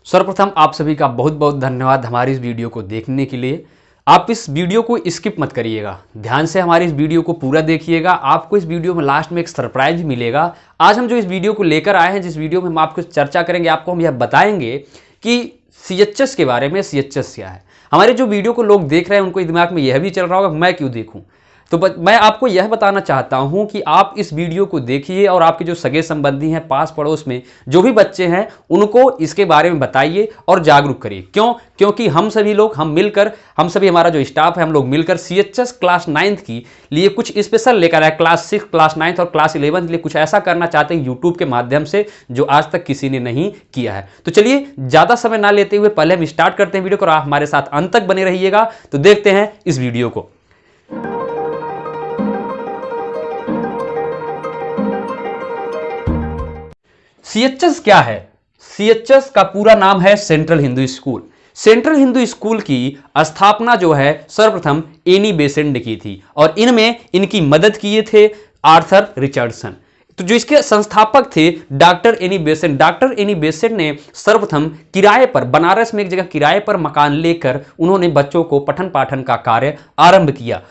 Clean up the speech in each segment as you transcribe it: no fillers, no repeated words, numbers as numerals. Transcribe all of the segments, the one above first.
सर्वप्रथम आप सभी का बहुत बहुत धन्यवाद हमारी इस वीडियो को देखने के लिए। आप इस वीडियो को स्किप मत करिएगा, ध्यान से हमारी इस वीडियो को पूरा देखिएगा। आपको इस वीडियो में लास्ट में एक सरप्राइज मिलेगा। आज हम जो इस वीडियो को लेकर आए हैं, जिस वीडियो में हम आपको चर्चा करेंगे, आपको हम यह बताएंगे कि सीएचएस के बारे में। सीएचएस क्या है? हमारे जो वीडियो को लोग देख रहे हैं उनको दिमाग में यह भी चल रहा होगा मैं क्यों देखूं। तो मैं आपको यह बताना चाहता हूं कि आप इस वीडियो को देखिए और आपके जो सगे संबंधी हैं, पास पड़ोस में जो भी बच्चे हैं, उनको इसके बारे में बताइए और जागरूक करिए। क्यों? क्योंकि हम सभी लोग हम सभी हमारा जो स्टाफ है, हम लोग मिलकर सीएचएस क्लास 9th की लिए कुछ स्पेशल लेकर आए। क्लास 6, क्लास 9 और क्लास 11 के लिए कुछ ऐसा करना चाहते हैं यूट्यूब के माध्यम से जो आज तक किसी ने नहीं किया है। तो चलिए ज्यादा समय ना लेते हुए पहले हम स्टार्ट करते हैं वीडियो को और आप हमारे साथ अंत तक बने रहिएगा। तो देखते हैं इस वीडियो को। सीएचएस क्या है? सीएचएस का पूरा नाम है central Hindu school. Central Hindu school की स्थापना जो है सर्वप्रथम एनी बेसेंट ने की थी और इनमें इनकी मदद किए थे आर्थर रिचर्डसन। तो जो इसके संस्थापक थे doctor Annie Besant. Doctor Annie Besant ने सर्वप्रथम किराए पर बनारस में एक जगह किराए पर मकान लेकर उन्होंने बच्चों को पठन पाठन का कार्य आरंभ किया।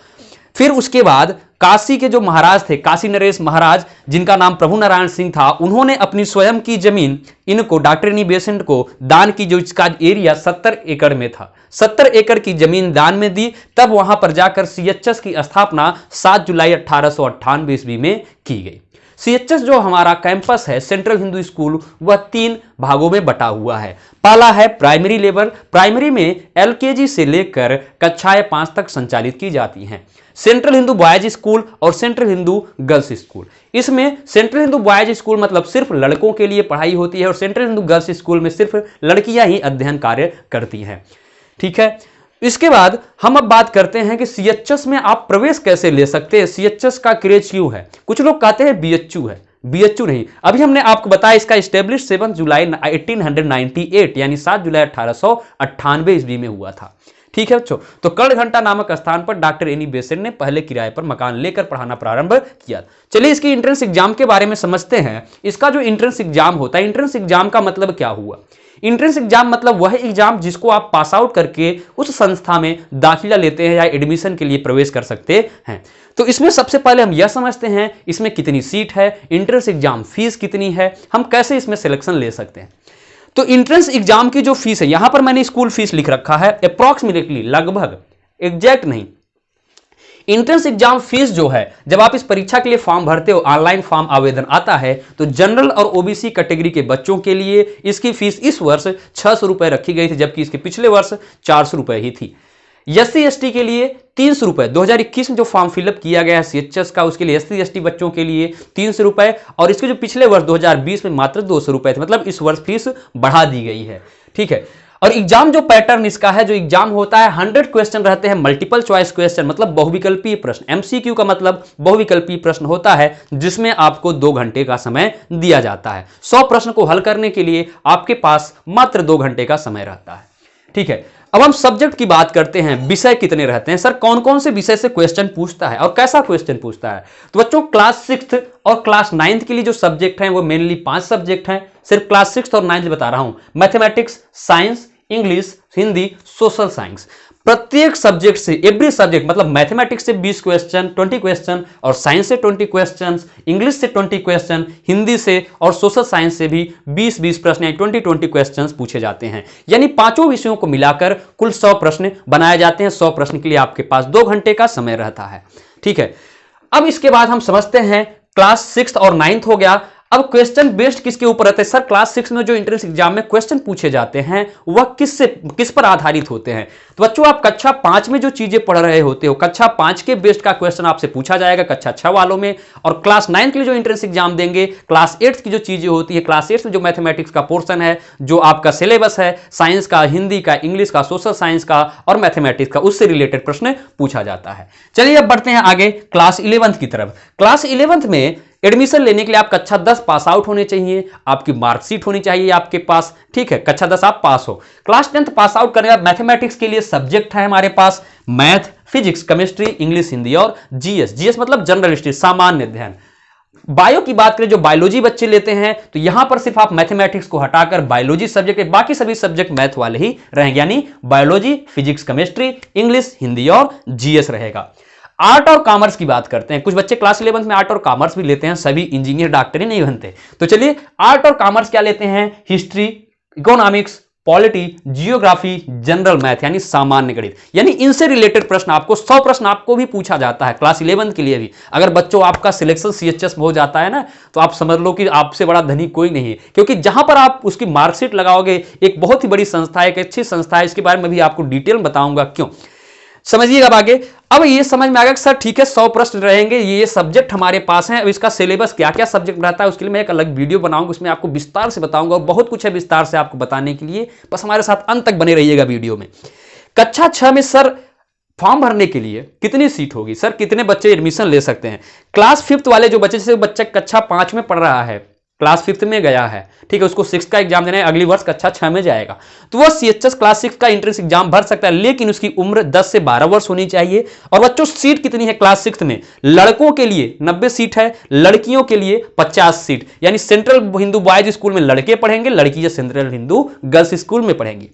फिर उसके बाद काशी के जो महाराज थे, काशी नरेश महाराज, जिनका नाम प्रभु नारायण सिंह था, उन्होंने अपनी स्वयं की जमीन इनको डॉक्टर एनी बेसेंट को दान की। जो इसका एरिया 70 एकड़ में था, 70 एकड़ की जमीन दान में दी। तब वहां पर जाकर सीएचएस की स्थापना 7 जुलाई 1898 ईस्वी में की गई। सीएचएस जो हमारा कैंपस है सेंट्रल हिंदू स्कूल, वह 3 भागों में बटा हुआ है। पहला है प्राइमरी लेवल। प्राइमरी में एलकेजी से लेकर कक्षाएं 5 तक संचालित की जाती हैं। सेंट्रल हिंदू बॉयज स्कूल और सेंट्रल हिंदू गर्ल्स स्कूल। इसमें सेंट्रल हिंदू बॉयज स्कूल मतलब सिर्फ लड़कों के लिए पढ़ाई होती है और सेंट्रल हिंदू गर्ल्स स्कूल में सिर्फ लड़कियां ही अध्ययन कार्य करती हैं। ठीक है। इसके बाद हम अब बात करते हैं कि सीएचएस में आप प्रवेश कैसे ले सकते हैं, सीएचएस का क्रेज क्यों है। कुछ लोग कहते हैं बीएचयू है, बीएचयू नहीं। अभी हमने आपको बताया इसका स्टेब्लिश 7 जुलाई 1898 यानी 7 जुलाई 1898 ईस्वी में हुआ था। ठीक है बच्चों। तो कर्ण घंटा नामक स्थान पर डॉक्टर एनी बेसेंट ने पहले किराए पर मकान लेकर पढ़ाना प्रारंभ किया। चलिए इसकी एंट्रेंस एग्जाम के बारे में समझते हैं। इसका जो एंट्रेंस एग्जाम होता है, एंट्रेंस एग्जाम का मतलब क्या हुआ? एंट्रेंस एग्जाम मतलब वह एग्जाम जिसको आप पास आउट करके उस संस्था में दाखिला लेते हैं या एडमिशन के लिए प्रवेश कर सकते हैं। तो इसमें सबसे पहले हम यह समझते हैं इसमें कितनी सीट है, एंट्रेंस एग्जाम फीस कितनी है, हम कैसे इसमें सिलेक्शन ले सकते हैं। तो एंट्रेंस एग्जाम की जो फीस है, यहां पर मैंने स्कूल फीस लिख रखा है अप्रॉक्सीमेटली, लगभग, एग्जैक्ट नहीं। एंट्रेंस एग्जाम फीस जो है, जब आप इस परीक्षा के लिए फॉर्म भरते हो, ऑनलाइन फॉर्म आवेदन आता है, तो जनरल और ओबीसी कैटेगरी के बच्चों के लिए इसकी फीस इस वर्ष 600 रुपए रखी गई थी, जबकि इसके पिछले वर्ष 400 रुपए ही थी। एससी एसटी के लिए 300 रुपए, 2021 में जो फॉर्म फिलअप किया गया है सीएचएस का, उसके लिए एससी एसटी बच्चों के लिए 300 रुपए और इसके जो पिछले वर्ष 2020 में मात्र 200 रुपए थे। मतलब इस वर्ष फीस बढ़ा दी गई है। ठीक है। और एग्जाम जो पैटर्न इसका है, जो एग्जाम होता है 100 क्वेश्चन रहते हैं, मल्टीपल चॉइस क्वेश्चन मतलब बहुविकल्पीय प्रश्न। एमसीक्यू का मतलब बहुविकल्पीय प्रश्न होता है जिसमें आपको 2 घंटे का समय दिया जाता है। 100 प्रश्न को हल करने के लिए आपके पास मात्र 2 घंटे का समय रहता है। ठीक है। अब हम सब्जेक्ट की बात करते हैं, विषय कितने रहते हैं। सर कौन कौन से विषय से क्वेश्चन पूछता है और कैसा क्वेश्चन पूछता है? तो बच्चों क्लास 6 और क्लास 9 के लिए जो सब्जेक्ट हैं वो मेनली 5 सब्जेक्ट हैं। सिर्फ क्लास 6 और 9 बता रहा हूं। Mathematics, science, English, Hindi, social science. प्रत्येक सब्जेक्ट से, एवरी सब्जेक्ट मतलब मैथमेटिक्स से 20 क्वेश्चन, 20 क्वेश्चन और साइंस से 20 क्वेश्चन, इंग्लिश से 20 क्वेश्चन, हिंदी से और सोशल साइंस से भी 20-20 प्रश्न यानी 20-20 क्वेश्चन पूछे जाते हैं। यानी पांचों विषयों को मिलाकर कुल 100 प्रश्न बनाए जाते हैं। 100 प्रश्न के लिए आपके पास 2 घंटे का समय रहता है। ठीक है। अब इसके बाद हम समझते हैं क्लास 6 और 9 हो गया। अब क्वेश्चन बेस्ड किसके ऊपर रहते हैं? सर क्लास 6 में जो एंट्रेंस एग्जाम में क्वेश्चन पूछे जाते हैं वह किस पर आधारित होते हैं? तो बच्चों आप कक्षा 5 में जो चीजें पढ़ रहे होते हो, कक्षा 5 के बेस्ड का क्वेश्चन आपसे पूछा जाएगा कक्षा 6 वालों में। और क्लास 9 के लिए जो एंट्रेंस एग्जाम देंगे, क्लास 8 की जो चीजें होती है, क्लास 8 में जो मैथमेटिक्स का पोर्शन है, जो आपका सिलेबस है, साइंस का, हिंदी का, इंग्लिश का, सोशल साइंस का और मैथमेटिक्स का, उससे रिलेटेड प्रश्न पूछा जाता है। चलिए अब बढ़ते हैं आगे क्लास 11 की तरफ। क्लास 11 में एडमिशन लेने के लिए आप कक्षा 10 पास आउट होने चाहिए, आपकी मार्कशीट होनी चाहिए आपके पास। ठीक है। कक्षा 10 आप पास हो। क्लास 10 पास आउट करने के बाद मैथमेटिक्स के लिए सब्जेक्ट है हमारे पास math, physics, chemistry, English, Hindi और जीएस। जीएस मतलब जनरल हिस्ट्री, सामान्य अध्ययन। बायो की बात करें, जो बायोलॉजी बच्चे लेते हैं, तो यहां पर सिर्फ आप मैथमेटिक्स को हटाकर बायोलॉजी सब्जेक्ट, बाकी सभी सब्जेक्ट मैथ वाले ही रहेंगे, यानी biology, physics, chemistry, English, Hindi और जीएस रहेगा। आर्ट और कॉमर्स की बात करते हैं। कुछ बच्चे क्लास 11 में आर्ट और कॉमर्स भी लेते हैं, सभी इंजीनियर डॉक्टर ही नहीं बनते। तो चलिए आर्ट और कॉमर्स क्या लेते हैं, history, economics, polity, geography, general math यानी सामान्य गणित, यानी इनसे रिलेटेड प्रश्न आपको 100 प्रश्न आपको भी पूछा जाता है क्लास 11 के लिए भी। अगर बच्चों आपका सिलेक्शन सीएचएस में हो जाता है ना, तो आप समझ लो कि आपसे बड़ा धनी कोई नहीं है, क्योंकि जहां पर आप उसकी मार्कशीट लगाओगे, एक बहुत ही बड़ी संस्था है, एक अच्छी संस्था है, इसके बारे में भी आपको डिटेल बताऊंगा क्यों, समझिएगा। अब आगे, अब ये समझ में आ गया सर ठीक है 100 प्रश्न रहेंगे, ये सब्जेक्ट हमारे पास हैं, अब इसका सिलेबस क्या क्या सब्जेक्ट रहता है उसके लिए मैं एक अलग वीडियो बनाऊंगा, उसमें आपको विस्तार से बताऊंगा, और बहुत कुछ है विस्तार से आपको बताने के लिए, बस हमारे साथ अंत तक बने रहिएगा वीडियो में। कक्षा 6 में सर फॉर्म भरने के लिए कितनी सीट होगी, सर कितने बच्चे एडमिशन ले सकते हैं। क्लास 5th वाले जो बच्चे, जैसे बच्चा कक्षा 5 में पढ़ रहा है, क्लास 5th में गया है, ठीक है, उसको 6 का एग्जाम देना है, अगली वर्ष कक्षा 6 में जाएगा, तो वह सीएचएस क्लास 6 का एंट्रेंस एग्जाम भर सकता है, लेकिन उसकी उम्र 10 से 12 वर्ष होनी चाहिए। और बच्चों सीट कितनी है क्लास 6 में, लड़कों के लिए 90 सीट है, लड़कियों के लिए 50 सीट, यानी सेंट्रल हिंदू बॉयज स्कूल में लड़के पढ़ेंगे, लड़की सेंट्रल हिंदू गर्ल्स स्कूल में पढ़ेंगी।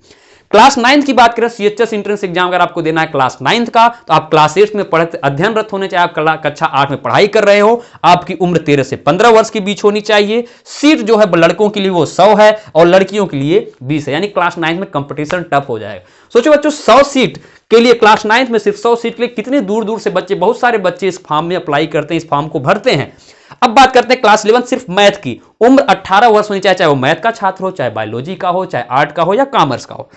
क्लास 9th की बात करें, सीएचएस एंट्रेंस एग्जाम अगर आपको देना है क्लास 9th का, तो आप क्लास 8 में पढ़ते अध्ययनरत होने चाहिए, आप कक्षा 8 में पढ़ाई कर रहे हो, आपकी उम्र 13 से 15 वर्ष के बीच होनी चाहिए। सीट जो है लड़कों के लिए वो 100 है और लड़कियों के लिए 20 है, यानी क्लास 9th में कंपटीशन टफ हो जाएगा। सोचो बच्चों 100 सीट के लिए, क्लास 9th में सिर्फ 100 सीट के लिए कितने दूर दूर से बच्चे, बहुत सारे बच्चे इस फॉर्म में अप्लाई करते हैं, इस फॉर्म को भरते हैं। अब बात करते हैं क्लास 11 सिर्फ मैथ की, उम्र 18 वर्ष होनी चाहिए, चाहे वो मैथ का छात्र हो, चाहे बायोलॉजी का हो, चाहे आर्ट का हो या कॉमर्स का हो।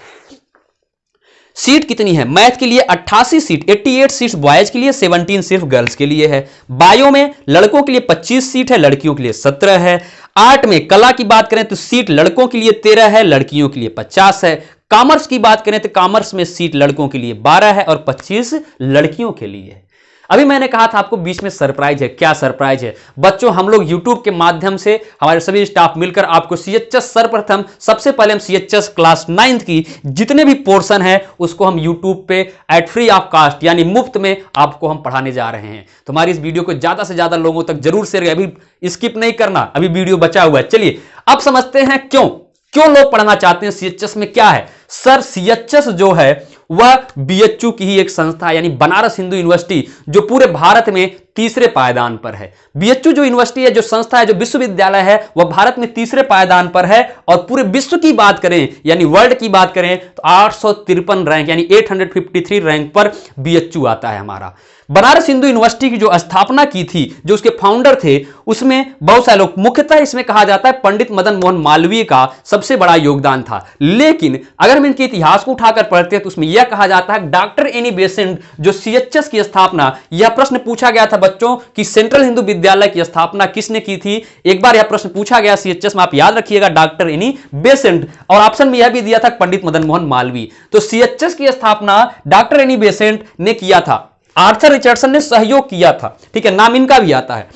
सीट कितनी है, मैथ के लिए 88 सीट, 88 सीट्स बॉयज के लिए, 17 सिर्फ गर्ल्स के लिए है। बायो में लड़कों के लिए 25 सीट है, लड़कियों के लिए 17 है। आर्ट में कला की बात करें तो सीट लड़कों के लिए 13 है, लड़कियों के लिए 50 है। कॉमर्स की बात करें तो कॉमर्स में सीट लड़कों के लिए 12 है और 25 लड़कियों के लिए है। अभी मैंने कहा था आपको बीच में सरप्राइज है, क्या सरप्राइज है बच्चों, हम लोग YouTube के माध्यम से हमारे सभी स्टाफ मिलकर आपको सीएचएस सर्वप्रथम, सबसे पहले हम सीएचएस क्लास 9th की जितने भी पोर्शन है उसको हम YouTube पे एट फ्री ऑफ कास्ट यानी मुफ्त में आपको हम पढ़ाने जा रहे हैं। तो हमारी इस वीडियो को ज्यादा से ज्यादा लोगों तक जरूर शेयर करें, अभी स्किप नहीं करना, अभी वीडियो बचा हुआ है। चलिए अब समझते हैं क्यों लोग पढ़ना चाहते हैं सीएचएस में क्या है। सर सीएचएस जो है वह बीएचयू की ही एक संस्था है, यानी बनारस हिंदू यूनिवर्सिटी, जो पूरे भारत में तीसरे पायदान पर है। बीएचयू जो यूनिवर्सिटी है, जो संस्था है, जो विश्वविद्यालय है, वह भारत में तीसरे पायदान पर है। और पूरे विश्व की बात करें यानी वर्ल्ड की बात करें तो 853 रैंक यानी 853 रैंक पर बीएचयू आता है हमारा। बनारस हिंदू यूनिवर्सिटी की जो स्थापना की थी, जो उसके फाउंडर थे, उसमें बहुत सारे लोग, मुख्यतः इसमें कहा जाता है पंडित मदन मोहन मालवीय का सबसे बड़ा योगदान था। लेकिन अगर हम इनके इतिहास को उठाकर पढ़ते हैं तो उसमें यह कहा जाता है डॉक्टर एनी बेसेंट जो सीएचएस की स्थापना, यह प्रश्न पूछा गया था बच्चों कि सेंट्रल हिंदू विद्यालय की स्थापना किसने की थी। एक बार यह प्रश्न पूछा गया सीएचएस में, आप याद रखिएगा, डॉक्टर एनी बेसेंट, और ऑप्शन में यह भी दिया था पंडित मदन मोहन मालवीय। तो सीएचएस की स्थापना डॉक्टर एनी बेसेंट ने किया था, आर्थर रिचर्डसन ने सहयोग किया था, ठीक है, नाम इनका भी आता है।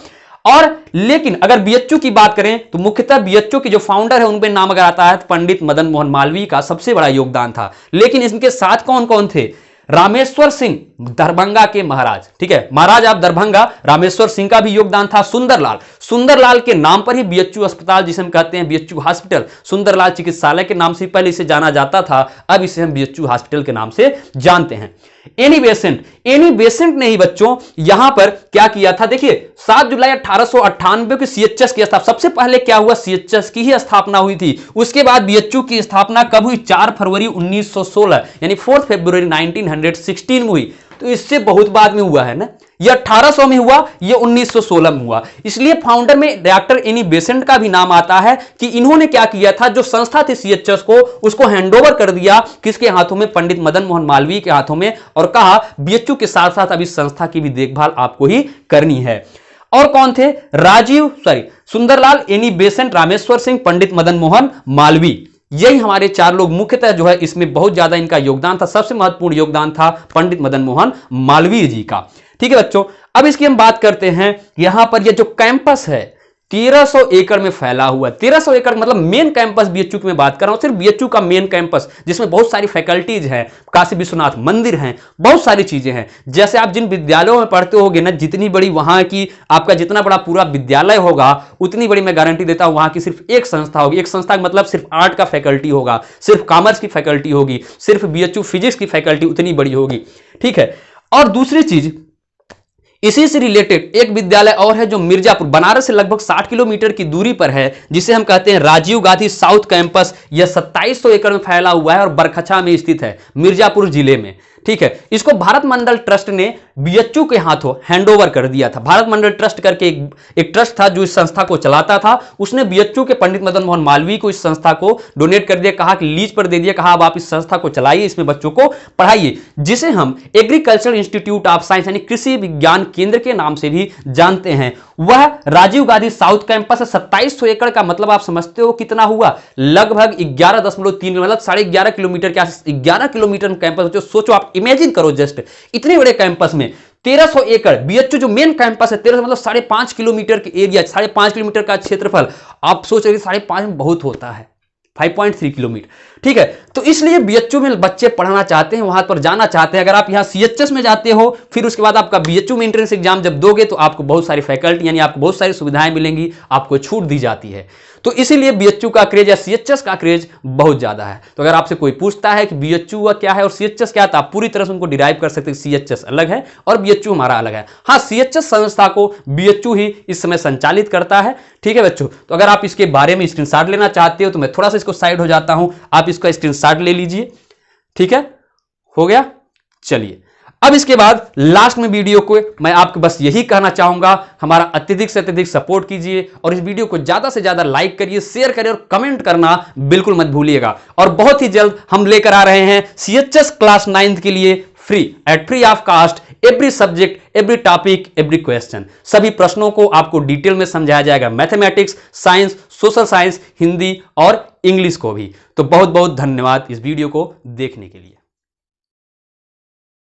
और लेकिन अगर बीएचयू की बात करें तो मुख्यतः बीएचयू के जो फाउंडर है उनपे नाम अगर आता है तो पंडित मदन मोहन मालवीय का सबसे बड़ा योगदान था। लेकिन इनके साथ कौन कौन थे, रामेश्वर सिंह दरभंगा के महाराज, ठीक है, महाराज आप दरभंगा, रामेश्वर सिंह का भी योगदान था। सुंदरलाल के नाम पर ही बीएचयू अस्पताल, जिसे हम कहते हैं बीएचयू हॉस्पिटल, सुंदरलाल चिकित्सालय के नाम से पहले इसे जाना जाता था, अब इसे हम बीएचयू हॉस्पिटल के नाम से जानते हैं। एनी बेसेंट ने ही बच्चों यहां पर क्या किया था, देखिए 7 जुलाई 1898 की सीएचएस की स्थापना, सबसे पहले क्या हुआ, सीएचएस की ही स्थापना हुई थी। उसके बाद बीएचयू की स्थापना कब हुई, 4 फरवरी 1916 यानी 4 फरवरी 1916 में हुई। तो इससे बहुत बाद में हुआ है ना, ये 1800 में हुआ, ये 1916 में हुआ। इसलिए फाउंडर में डॉक्टर एनी बेसेंट का भी नाम आता है कि इन्होंने क्या किया था, जो संस्था थी सीएचएस को, उसको हैंडओवर कर दिया किसके हाथों में, पंडित मदन मोहन मालवीय के हाथों में, और कहा बीएचयू के साथ साथ अब इस संस्था की भी देखभाल आपको ही करनी है। और कौन थे, सुंदरलाल, एनी बेसेंट, रामेश्वर सिंह, पंडित मदन मोहन मालवीय, यही हमारे 4 लोग मुख्यतः जो है इसमें बहुत ज्यादा इनका योगदान था। सबसे महत्वपूर्ण योगदान था पंडित मदन मोहन मालवीय जी का, ठीक है बच्चों। अब इसकी हम बात करते हैं, यहां पर ये जो कैंपस है, 1300 एकड़ में फैला हुआ। 1300 एकड़ मतलब मेन कैंपस बीएचयू की मैं बात कर रहा हूं, सिर्फ बीएचयू का मेन कैंपस, जिसमें बहुत सारी फैकल्टीज हैं, काशी विश्वनाथ मंदिर हैं, बहुत सारी चीजें हैं। जैसे आप जिन विद्यालयों में पढ़ते होगे ना, जितनी बड़ी वहां की आपका जितना बड़ा पूरा विद्यालय होगा, उतनी बड़ी मैं गारंटी देता हूं वहां की सिर्फ एक संस्था होगी। एक संस्था मतलब सिर्फ आर्ट का फैकल्टी होगा, सिर्फ कॉमर्स की फैकल्टी होगी, सिर्फ बीएचयू फिजिक्स की फैकल्टी उतनी बड़ी होगी। ठीक है। और दूसरी चीज, इसी से रिलेटेड एक विद्यालय और है जो मिर्जापुर, बनारस से लगभग 60 किलोमीटर की दूरी पर है, जिसे हम कहते हैं राजीव गांधी साउथ कैंपस। यह 2700 एकड़ में फैला हुआ है और बरखचा में स्थित है, मिर्जापुर जिले में। ठीक है। इसको भारत मंडल ट्रस्ट ने बीएचयू के हाथों हैंडओवर कर दिया था। भारत मंडल ट्रस्ट करके एक ट्रस्ट था जो इस संस्था को चलाता था, उसने बीएचयू के पंडित मदन मोहन मालवीय को इस संस्था को डोनेट कर दिया, कहा कि लीज पर दे दिया, कहा अब आप इस संस्था को चलाइए, इसमें बच्चों को पढ़ाइए, जिसे हम एग्रीकल्चर इंस्टीट्यूट ऑफ साइंस यानी कृषि विज्ञान केंद्र के नाम से भी जानते हैं। वह राजीव गांधी साउथ कैंपस है। 2700 एकड़ का मतलब आप समझते हो कितना हुआ, लगभग 11.3 मतलब 11.5 किलोमीटर के आसपास 11 किलोमीटर कैंपस। सोचो आप, इमेजिन करो जस्ट, इतने बड़े कैंपस में 1300 एकड़। बीएचयू जो मेन कैंपस है 1300 मतलब 5.5 किलोमीटर के एरिया, 5.5 किलोमीटर का क्षेत्रफल। आप सोच रहे 5.5 में बहुत होता है, 5.3 किलोमीटर। ठीक है। तो इसलिए बीएचयू में बच्चे पढ़ना चाहते हैं, वहां पर जाना चाहते हैं। अगर आप यहां सीएचएस में जाते हो, फिर उसके बाद आपका बीएचयू में एंट्रेंस एग्जाम जब दोगे तो आपको बहुत सारी फैकल्टी यानी आपको बहुत सारी सुविधाएं मिलेंगी, आपको छूट दी जाती है। तो इसीलिए बीएचयू का क्रेज या सीएचएस का क्रेज बहुत ज्यादा है। तो अगर आपसे कोई पूछता है कि बीएचयू क्या है और सीएचएस क्या है, तो आप पूरी तरह से उनको डिराइव कर सकते हैं। सीएचएस अलग है और बीएचयू हमारा अलग है। हाँ, सीएचएस संस्था को बीएचयू ही इस समय संचालित करता है। ठीक है बच्चों। तो अगर आप इसके बारे में स्क्रीनशॉट लेना चाहते हो तो मैं थोड़ा सा इसको साइड हो जाता हूं, आप इसका स्क्रीनशॉट ले लीजिए। ठीक है, हो गया। चलिए, अब इसके बाद लास्ट में वीडियो को मैं आपको बस यही कहना चाहूंगा, हमारा अत्यधिक से अत्यधिक सपोर्ट कीजिए और इस वीडियो को ज्यादा से ज्यादा लाइक करिए, शेयर करिए और कमेंट करना बिल्कुल मत भूलिएगा। और बहुत ही जल्द हम लेकर आ रहे हैं सीएचएस क्लास 9th के लिए free of cost, every subject, every topic, every question. सभी प्रश्नों को आपको डिटेल में समझाया जाएगा, mathematics, science, social science, Hindi और इंग्लिश को भी। तो बहुत बहुत धन्यवाद इस वीडियो को देखने के लिए।